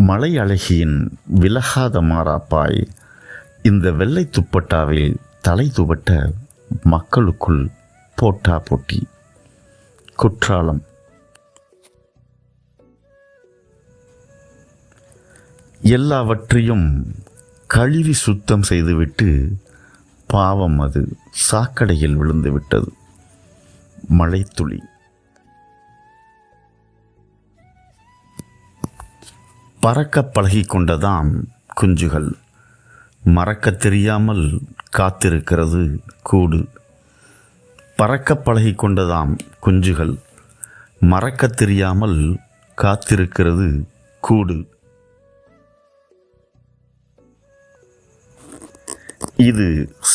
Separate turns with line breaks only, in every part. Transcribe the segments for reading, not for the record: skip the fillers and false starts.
மலை அழகியின் விலகாத மாறாப்பாய் இந்த வெள்ளை துப்பட்டாவில் தலை துவட்ட மக்களுக்குள் போட்டா போட்டி. குற்றாலம். எல்லாவற்றையும் கழுவி சுத்தம் செய்துவிட்டு பாவம் அது சாக்கடையில் விழுந்து விட்டது. மழைத்துளி. பறக்க பழகி கொண்டதாம் குஞ்சுகள். மறக்க தெரியாமல் காத்திருக்கிறது கூடு. பறக்க பழகி கொண்டதாம் குஞ்சுகள். மறக்க தெரியாமல் காத்திருக்கிறது கூடு. இது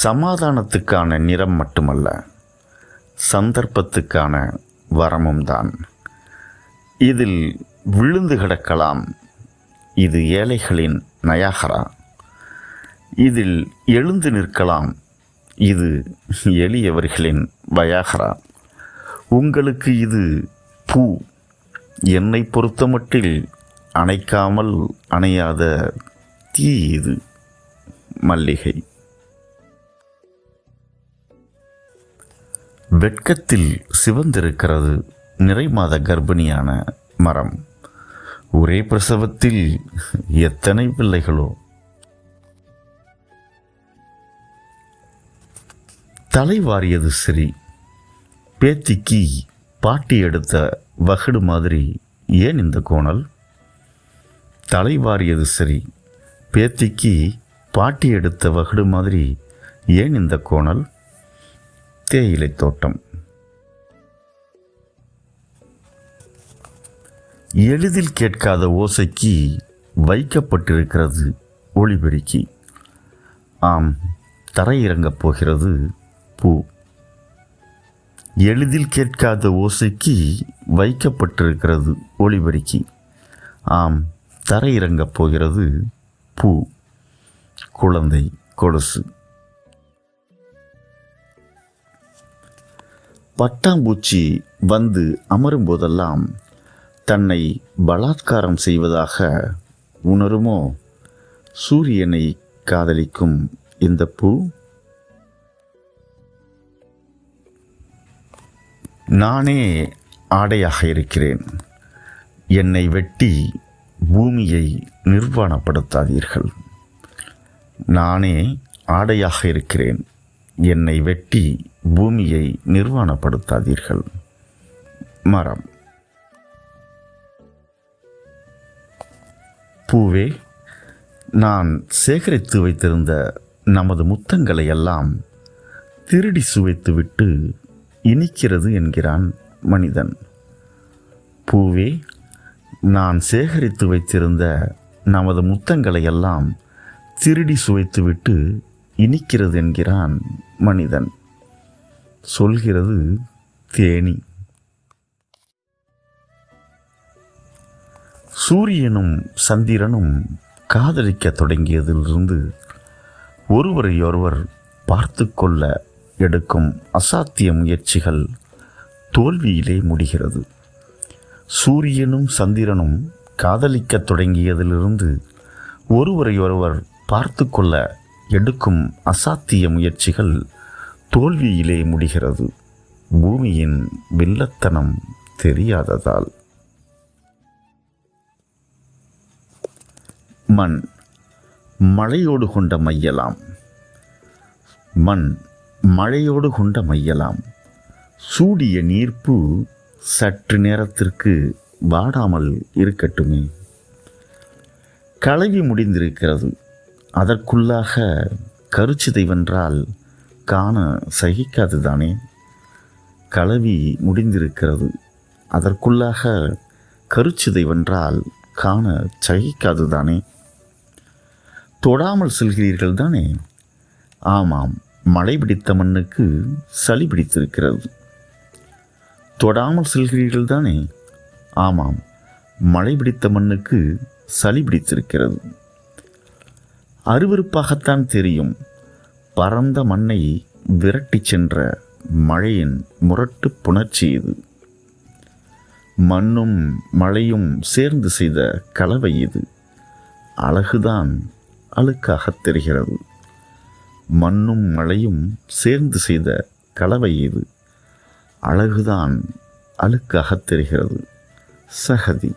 சமாதானத்துக்கான நிறம் மட்டுமல்ல, சந்தர்ப்பத்துக்கான வரமும் தான். இதில் விழுந்து கிடக்கலாம். இது ஏழைகளின் நயாகரா. இதில் எழுந்து நிற்கலாம். இது எளியவர்களின் வயாகரா. உங்களுக்கு இது பூ. என்னை பொறுத்தமட்டில் அணைக்காமல் அணையாத தீ இது மல்லிகை. வெட்கத்தில் சிவந்திருக்கிறது நிறைமாத கர்ப்பிணியான மரம். ஒரே பிரசவத்தில் எத்தனை பிள்ளைகளோ. தலைவாரியது சரி, பேத்திக்கு பாட்டி எடுத்த வகுடு மாதிரி ஏன் இந்த கோணல்? தலைவாரியது சரி, பேத்திக்கு பாட்டி எடுத்த வகுடு மாதிரி ஏன் இந்த கோணல்? தேயிலை தோட்டம். எளிதில் கேட்காத ஓசைக்கு வைக்கப்பட்டிருக்கிறது ஒளிபெருக்கி. ஆம், தரையிறங்கப் போகிறது பூ. எளிதில் கேட்காத ஓசைக்கு வைக்கப்பட்டிருக்கிறது ஒளிபெருக்கி. ஆம், தரையிறங்கப் போகிறது பூ. குழந்தை கொலுசு. பட்டாம்பூச்சி வந்து அமரும் போதெல்லாம் தன்னை பலாத்காரம் செய்வதாக உணருமோ சூரியனை காதலிக்கும் இந்த பூ? நானே ஆடையாக இருக்கிறேன். என்னை வெட்டி பூமியை நிர்வாணப்படுத்தாதீர்கள். நானே ஆடையாக இருக்கிறேன். என்னை வெட்டி பூமியை நிர்வாணப்படுத்தாதீர்கள். மரம். பூவே, நான் சேகரித்து வைத்திருந்த நமது முத்தங்களை எல்லாம் திருடி சுவைத்துவிட்டு இனிக்கிறது என்கிறான் மனிதன். பூவே, நான் சேகரித்து வைத்திருந்த நமது முத்தங்களை எல்லாம் திருடி சுவைத்துவிட்டு இனிக்கிறது என்கிறான் மனிதன். சொல்கிறது தேனி. சூரியனும் சந்திரனும் காதலிக்க தொடங்கியதிலிருந்து ஒருவரையொருவர் பார்த்து கொள்ள எடுக்கும் அசாத்திய முயற்சிகள் தோல்வியிலே முடிகிறது. சூரியனும் சந்திரனும் காதலிக்க தொடங்கியதிலிருந்து ஒருவரையொருவர் பார்த்து கொள்ள எடுக்கும் அசாத்திய முயற்சிகள் தோல்வியிலே முடிகிறது. பூமியின் வில்லத்தனம் தெரியாததால். மண் மழையோடு கொண்ட மையலாம். மண் மழையோடு கொண்ட மையலாம். சூடிய நீர்ப்பு சற்று நேரத்திற்கு வாடாமல் இருக்கட்டுமே. கலவி முடிந்திருக்கிறது. அதற்குள்ளாக கருச்சிதை வென்றால் காண சகிக்காதுதானே. கலவி முடிந்திருக்கிறது. அதற்குள்ளாக கருச்சிதை வென்றால் காண சகிக்காதுதானே. தொடாமல் செல்கிறீர்கள் தானே. ஆமாம், மழை பிடித்த மண்ணுக்கு சளி பிடித்திருக்கிறது. தொடாமல் செல்கிறீர்கள் தானே. ஆமாம், மழை பிடித்த மண்ணுக்கு சளி பிடித்திருக்கிறது. அருவருப்பாகத்தான் தெரியும். பரந்த மண்ணை விரட்டி சென்ற மழையின் முரட்டு புணர்ச்சி இது. மண்ணும் மழையும் சேர்ந்து செய்த கலவை இது. அழகுதான் அழுக்காகத் தெரிகிறது. மண்ணும் மழையும் சேர்ந்து செய்த கலவை இது. அழகுதான் அழுக்காகத் தெரிகிறது. சகதி.